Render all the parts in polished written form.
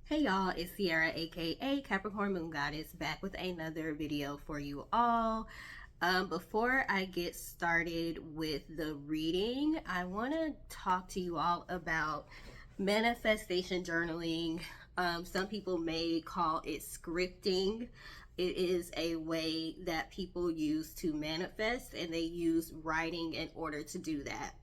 Hey y'all, it's Sierra aka Capricorn Moon Goddess back with another video for you all. Before I get started with the reading, I want to talk to you all about manifestation journaling. Some people may call it scripting. It is a way that people use to manifest, and they use writing in order to do that.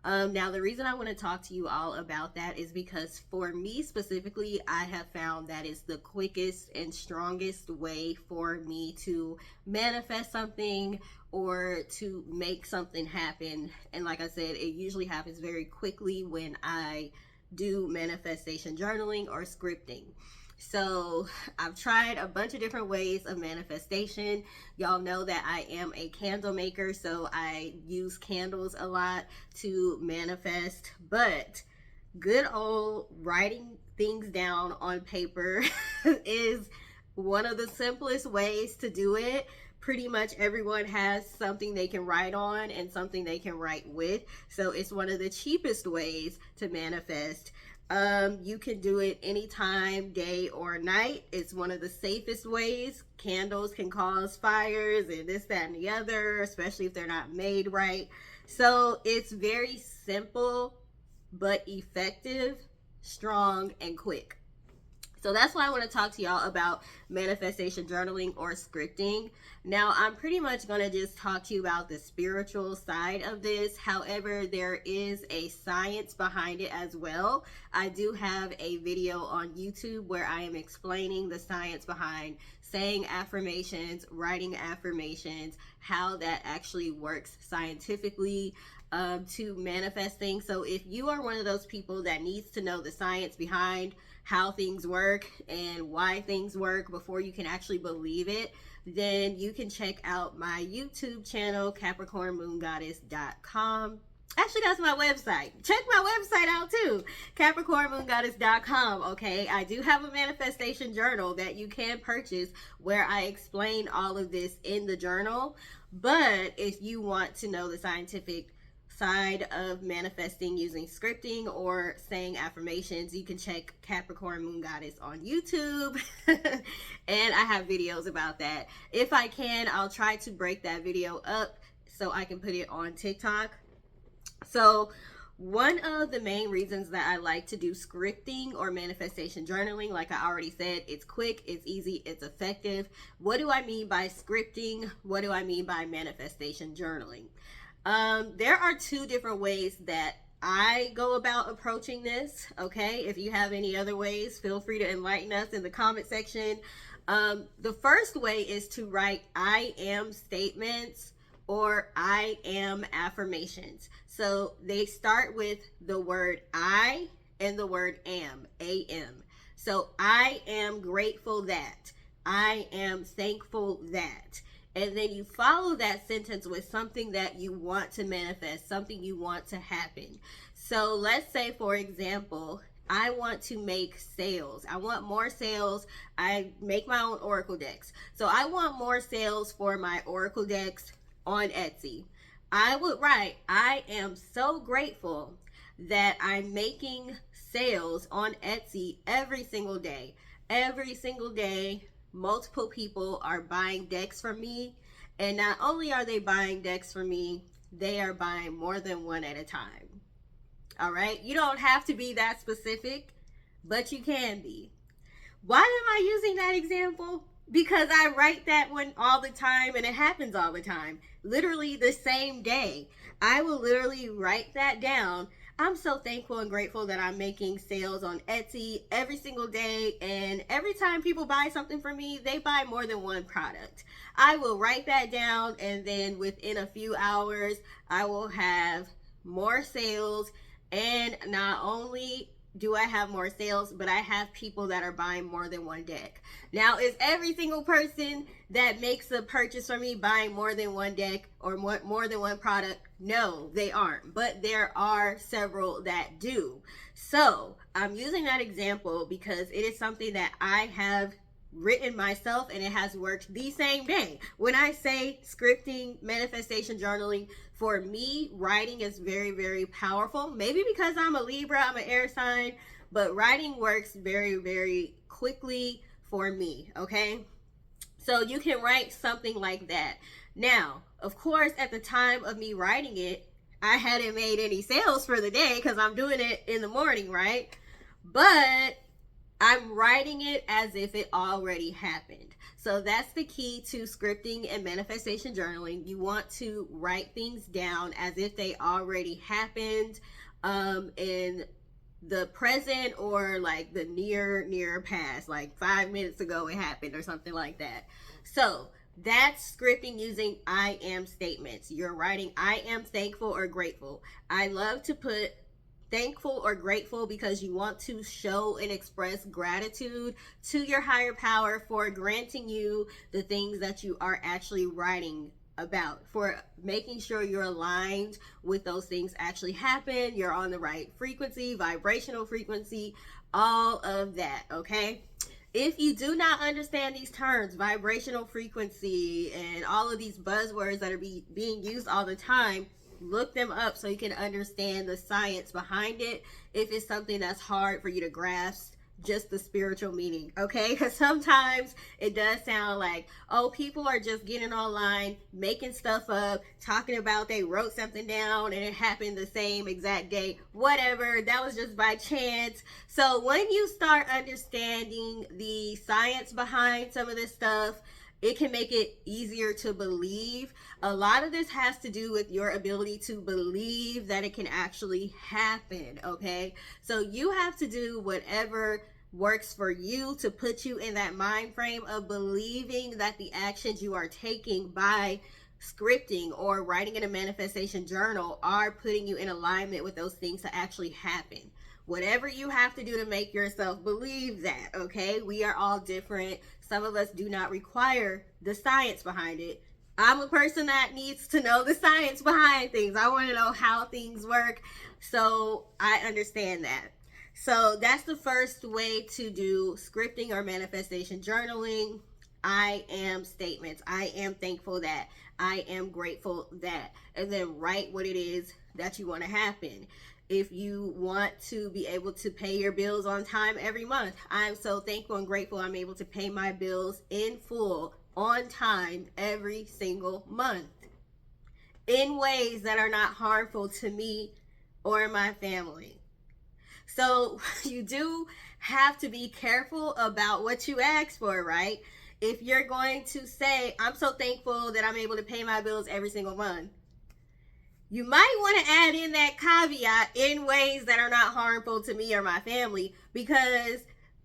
Now, the reason I want to talk to you all about that is because for me specifically, I have found that is the quickest and strongest way for me to manifest something or to make something happen. And like I said, it usually happens very quickly when I do manifestation journaling or scripting. So I've tried a bunch of different ways of manifestation. Y'all know that I am a candle maker, so I use candles a lot to manifest. But good old writing things down on paper is one of the simplest ways to do it. Pretty much everyone has something they can write on and something they can write with. So it's one of the cheapest ways to manifest. You can do it anytime, day or night. It's one of the safest ways. Candles can cause fires and this, that, and the other, especially if they're not made right. So it's very simple, but effective, strong, and quick. So that's why I want to talk to y'all about manifestation journaling or scripting. Now, I'm pretty much going to just talk to you about the spiritual side of this. However, there is a science behind it as well. I do have a video on YouTube where I am explaining the science behind saying affirmations, writing affirmations, how that actually works scientifically to manifest things. So if you are one of those people that needs to know the science behind how things work and why things work before you can actually believe it, then you can check out my YouTube channel, CapricornMoonGoddess.com. Actually, that's my website. Check my website out too, CapricornMoonGoddess.com. Okay, I do have a manifestation journal that you can purchase where I explain all of this in the journal. But if you want to know the scientific side of manifesting using scripting or saying affirmations, you can check Capricorn Moon Goddess on YouTube. And I have videos about that. If I can, I'll try to break that video up so I can put it on TikTok. So one of the main reasons that I like to do scripting or manifestation journaling, like I already said, it's quick, it's easy, it's effective. What do I mean by scripting? What do I mean by manifestation journaling? There are two different ways that I go about approaching this. Okay, if you have any other ways, feel free to enlighten us in the comment section. The first way is to write I am statements or I am affirmations. So they start with the word I and the word am, A-M. So I am grateful that, I am thankful that. And then you follow that sentence with something that you want to manifest, something you want to happen. So let's say, for example, I want to make sales. I want more sales. I make my own Oracle decks. So I want more sales for my Oracle decks on Etsy. I would write, I am so grateful that I'm making sales on Etsy every single day. Every single day, multiple people are buying decks from me, and not only are they buying decks from me, they are buying more than one at a time. All right, you don't have to be that specific, but you can be. Why am I using that example? Because I write that one all the time, and it happens all the time. Literally the same day, I will literally write that down. I'm so thankful and grateful that I'm making sales on Etsy every single day, and every time people buy something from me, they buy more than one product. I will write that down, and then within a few hours, I will have more sales. And not only do I have more sales, but I have people that are buying more than one deck. Now, is every single person that makes a purchase from me buying more than one deck or more than one product? No, they aren't, but there are several that do. So I'm using that example because it is something that I have written myself, and it has worked the same day. When I say scripting, manifestation journaling, for me, writing is very, very powerful. Maybe because I'm a Libra, I'm an air sign, but writing works very, very quickly for me, okay? So you can write something like that. Now, of course, at the time of me writing it, I hadn't made any sales for the day because I'm doing it in the morning, right? But I'm writing it as if it already happened. So that's the key to scripting and manifestation journaling. You want to write things down as if they already happened in the present, or like the near past, like 5 minutes ago it happened or something like that. So that's scripting using I am statements. You're writing I am thankful or grateful. I love to put thankful or grateful because you want to show and express gratitude to your higher power for granting you the things that you are actually writing about, for making sure you're aligned with those things actually happen, you're on the right frequency, vibrational frequency, all of that, okay? If you do not understand these terms, vibrational frequency and all of these buzzwords that are being used all the time, look them up so you can understand the science behind it if it's something that's hard for you to grasp just the spiritual meaning, okay? Because sometimes it does sound like, oh, people are just getting online, making stuff up, talking about they wrote something down and it happened the same exact day, whatever, that was just by chance. So when you start understanding the science behind some of this stuff, it can make it easier to believe. A lot of this has to do with your ability to believe that it can actually happen, okay? So you have to do whatever works for you to put you in that mind frame of believing that the actions you are taking by scripting or writing in a manifestation journal are putting you in alignment with those things to actually happen. Whatever you have to do to make yourself believe that, okay? We are all different. Some of us do not require the science behind it. I'm a person that needs to know the science behind things. I want to know how things work, so I understand that. So that's the first way to do scripting or manifestation journaling. I am statements. I am thankful that. I am grateful that. And then write what it is that you want to happen. If you want to be able to pay your bills on time every month, I'm so thankful and grateful I'm able to pay my bills in full on time every single month in ways that are not harmful to me or my family. So you do have to be careful about what you ask for, right? If you're going to say, I'm so thankful that I'm able to pay my bills every single month, you might want to add in that caveat in ways that are not harmful to me or my family, because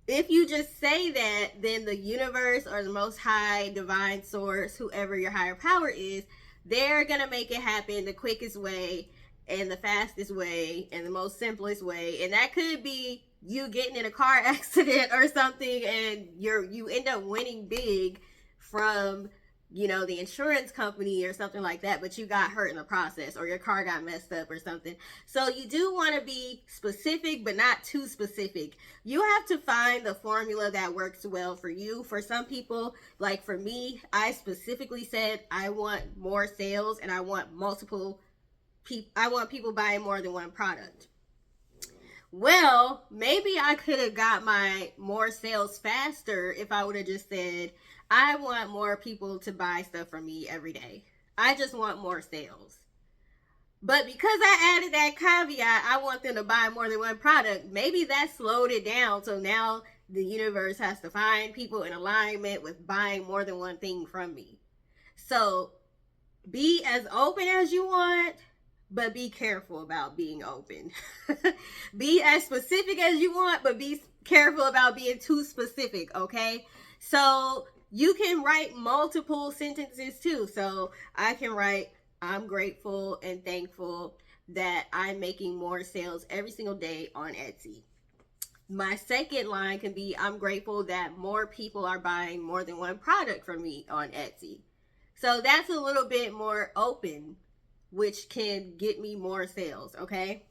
if you just say that, then the universe or the most high divine source, whoever your higher power is, they're going to make it happen the quickest way and the fastest way and the most simplest way. And that could be you getting in a car accident or something and you end up winning big from, you know, the insurance company or something like that, but you got hurt in the process, or your car got messed up or something. So you do want to be specific, but not too specific. You have to find the formula that works well for you. For some people, like for me, I specifically said I want more sales and I want people buying more than one product. Well, maybe I could have got my more sales faster if I would have just said, I want more people to buy stuff from me every day. I just want more sales. But because I added that caveat, I want them to buy more than one product, maybe that slowed it down. So now the universe has to find people in alignment with buying more than one thing from me. So be as open as you want, but be careful about being open. Be as specific as you want, but be careful about being too specific, okay? So you can write multiple sentences too. So I can write, I'm grateful and thankful that I'm making more sales every single day on Etsy. My second line can be, I'm grateful that more people are buying more than one product from me on Etsy. So that's a little bit more open, which can get me more sales, okay?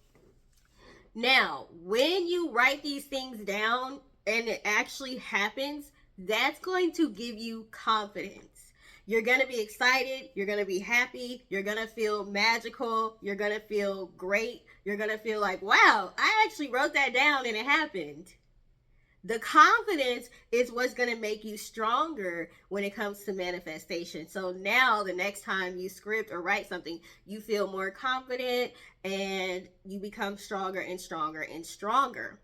Now, when you write these things down and it actually happens, that's going to give you confidence. You're going to be excited. You're going to be happy. You're going to feel magical. You're going to feel great. You're going to feel like, wow, I actually wrote that down and it happened. The confidence is what's going to make you stronger when it comes to manifestation. So now the next time you script or write something, you feel more confident and you become stronger and stronger and stronger.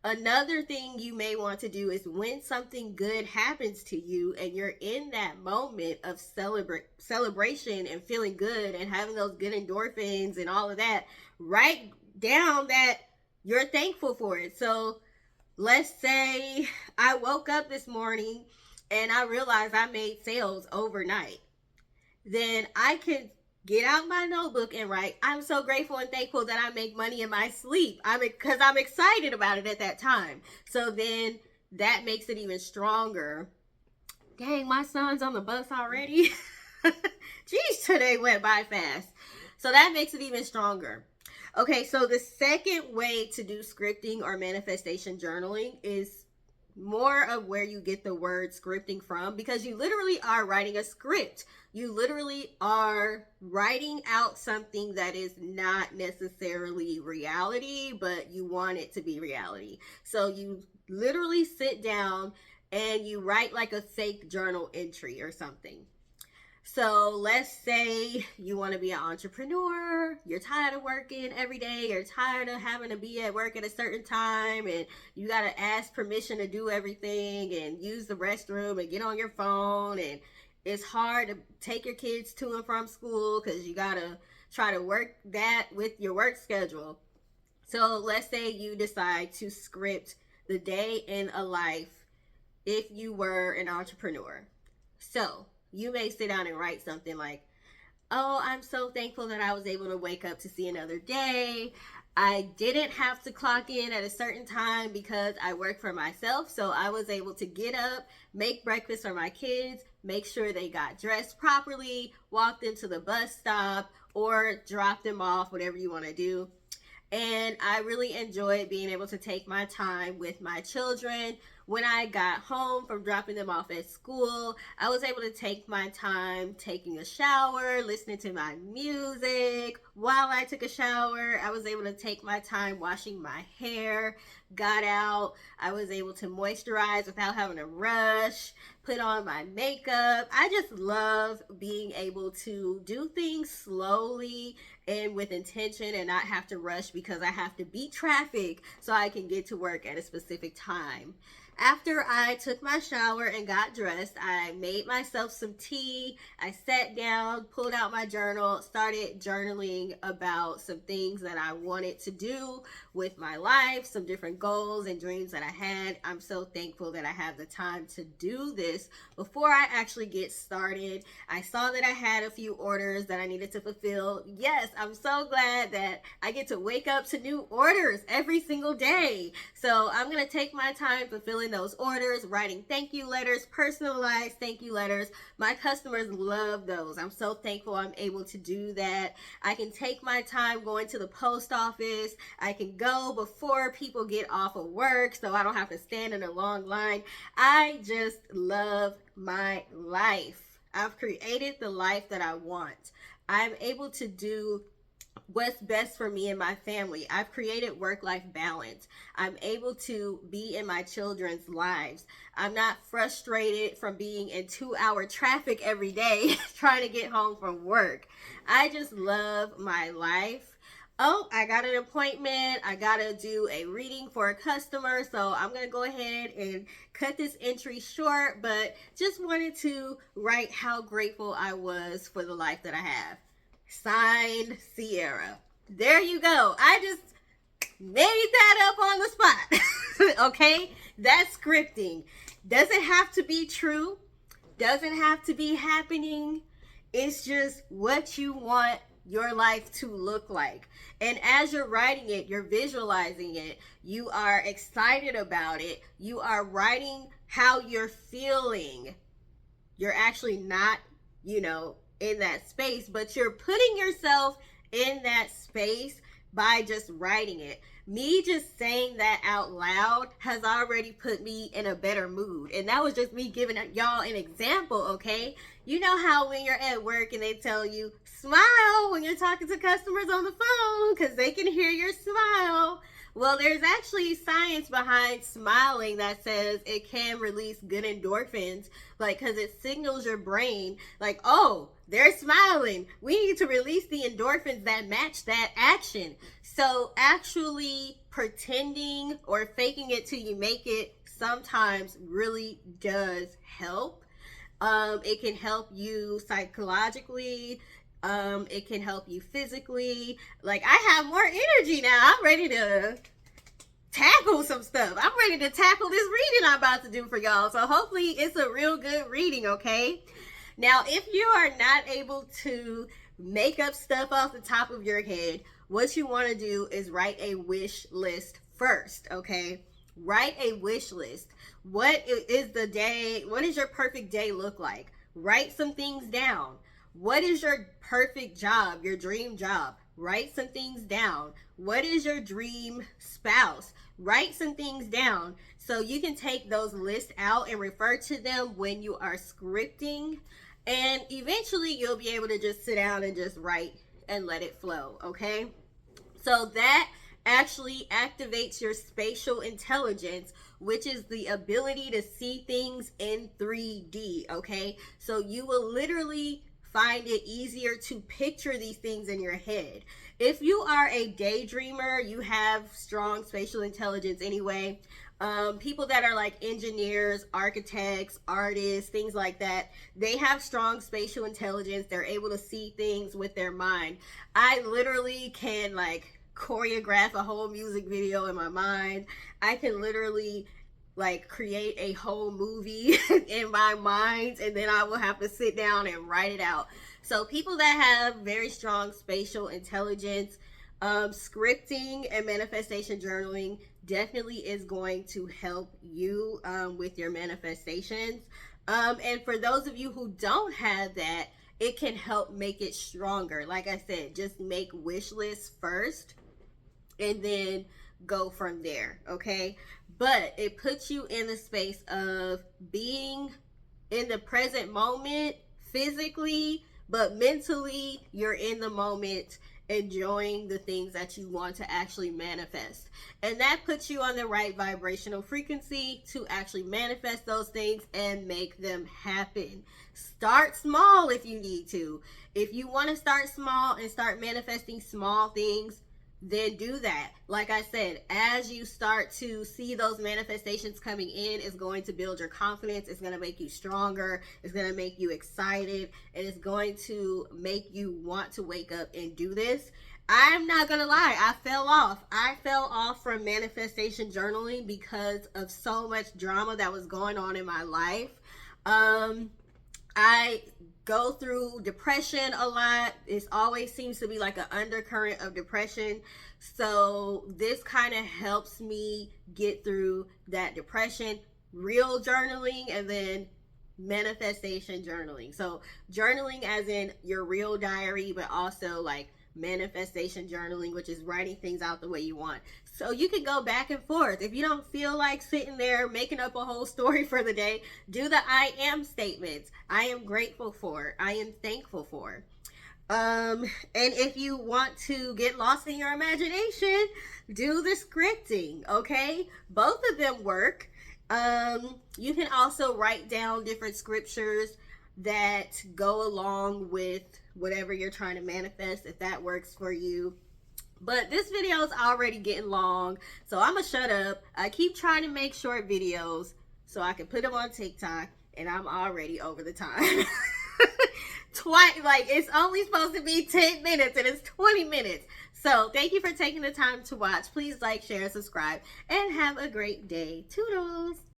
Another thing you may want to do is when something good happens to you and you're in that moment of celebration and feeling good and having those good endorphins and all of that, write down that you're thankful for it. So let's say I woke up this morning and I realized I made sales overnight. Then I can get out my notebook and write, I'm so grateful and thankful that I make money in my sleep. Because I'm excited about it at that time. So then that makes it even stronger. Dang, my son's on the bus already. Jeez, today went by fast. So that makes it even stronger. Okay, so the second way to do scripting or manifestation journaling is more of where you get the word scripting from, because you literally are writing a script. You literally are writing out something that is not necessarily reality, but you want it to be reality. So you literally sit down and you write like a fake journal entry or something. So let's say you want to be an entrepreneur, you're tired of working every day, you're tired of having to be at work at a certain time, and you got to ask permission to do everything and use the restroom and get on your phone, and it's hard to take your kids to and from school because you got to try to work that with your work schedule. So let's say you decide to script the day in a life if you were an entrepreneur. So you may sit down and write something like, oh, I'm so thankful that I was able to wake up to see another day. I didn't have to clock in at a certain time because I work for myself. So I was able to get up, make breakfast for my kids, make sure they got dressed properly, walk them to the bus stop, or drop them off, whatever you want to do. And I really enjoyed being able to take my time with my children. When I got home from dropping them off at school, I was able to take my time taking a shower, listening to my music. While I took a shower, I was able to take my time washing my hair, got out. I was able to moisturize without having to rush, put on my makeup. I just love being able to do things slowly and with intention and not have to rush because I have to beat traffic so I can get to work at a specific time. After I took my shower and got dressed, I made myself some tea. I sat down, pulled out my journal, started journaling about some things that I wanted to do with my life, some different goals and dreams that I had. I'm so thankful that I have the time to do this before I actually get started. I saw that I had a few orders that I needed to fulfill. Yes, I'm so glad that I get to wake up to new orders every single day. So I'm going to take my time fulfilling those orders, writing thank you letters, personalized thank you letters. My customers love those. I'm so thankful I'm able to do that. I can take my time going to the post office. I can go before people get off of work so I don't have to stand in a long line. I just love my life. I've created the life that I want. I'm able to do what's best for me and my family. I've created work-life balance. I'm able to be in my children's lives. I'm not frustrated from being in 2-hour traffic every day trying to get home from work. I just love my life. Oh, I got an appointment. I got to do a reading for a customer. So I'm going to go ahead and cut this entry short, but just wanted to write how grateful I was for the life that I have. Signed, Sierra. There you go. I just made that up on the spot. Okay? That's scripting. Doesn't have to be true. Doesn't have to be happening. It's just what you want your life to look like. And as you're writing it, you're visualizing it. You are excited about it. You are writing how you're feeling. You're actually not, in that space, but you're putting yourself in that space by just writing it. Me just saying that out loud has already put me in a better mood. And that was just me giving y'all an example, okay? You know how when you're at work and they tell you, smile when you're talking to customers on the phone because they can hear your smile. Well, there's actually science behind smiling that says it can release good endorphins, like, because it signals your brain, like, oh, they're smiling. We need to release the endorphins that match that action. So actually pretending or faking it till you make it sometimes really does help. It can help you psychologically. It can help you physically. Like, I have more energy now. I'm ready to tackle some stuff. I'm ready to tackle this reading I'm about to do for y'all. So hopefully it's a real good reading, okay? Now, if you are not able to make up stuff off the top of your head, what you want to do is write a wish list first, okay? Write a wish list. What is the day? What does your perfect day look like? Write some things down. What is your perfect job, your dream job? Write some things down. What is your dream spouse? Write some things down so you can take those lists out and refer to them when you are scripting. And eventually you'll be able to just sit down and just write and let it flow, okay? So that actually activates your spatial intelligence, which is the ability to see things in 3D, okay? So you will literally find it easier to picture these things in your head. If you are a daydreamer, you have strong spatial intelligence anyway. People that are like engineers, architects, artists, things like that, they have strong spatial intelligence. They're able to see things with their mind. I literally can like choreograph a whole music video in my mind. I can literally like create a whole movie in my mind, and then I will have to sit down and write it out. So people that have very strong spatial intelligence, scripting and manifestation journaling definitely is going to help you with your manifestations. And for those of you who don't have that, it can help make it stronger. Like I said, just make wish lists first and then go from there, okay? But it puts you in the space of being in the present moment physically, but mentally you're in the moment enjoying the things that you want to actually manifest. And that puts you on the right vibrational frequency to actually manifest those things and make them happen. Start small if you need to. If you want to start small and start manifesting small things, then do that. Like I said, as you start to see those manifestations coming in, it's going to build your confidence. It's going to make you stronger. It's going to make you excited. And it's going to make you want to wake up and do this. I'm not going to lie. I fell off. I fell off from manifestation journaling because of so much drama that was going on in my life. I go through depression a lot. It always seems to be like an undercurrent of depression. So this kind of helps me get through that depression. Real journaling and then manifestation journaling. So journaling as in your real diary, but also like manifestation journaling, which is writing things out the way you want. So you can go back and forth. If you don't feel like sitting there making up a whole story for the day, do the I am statements. I am grateful for. I am thankful for. And if you want to get lost in your imagination, do the scripting, okay? Both of them work. You can also write down different scriptures that go along with whatever you're trying to manifest, if that works for you. But this video is already getting long, so I'm gonna shut up. I keep trying to make short videos so I can put them on TikTok, and I'm already over the time. Like, it's only supposed to be 10 minutes and it's 20 minutes. So thank you for taking the time to watch. Please like, share, subscribe, and have a great day. Toodles.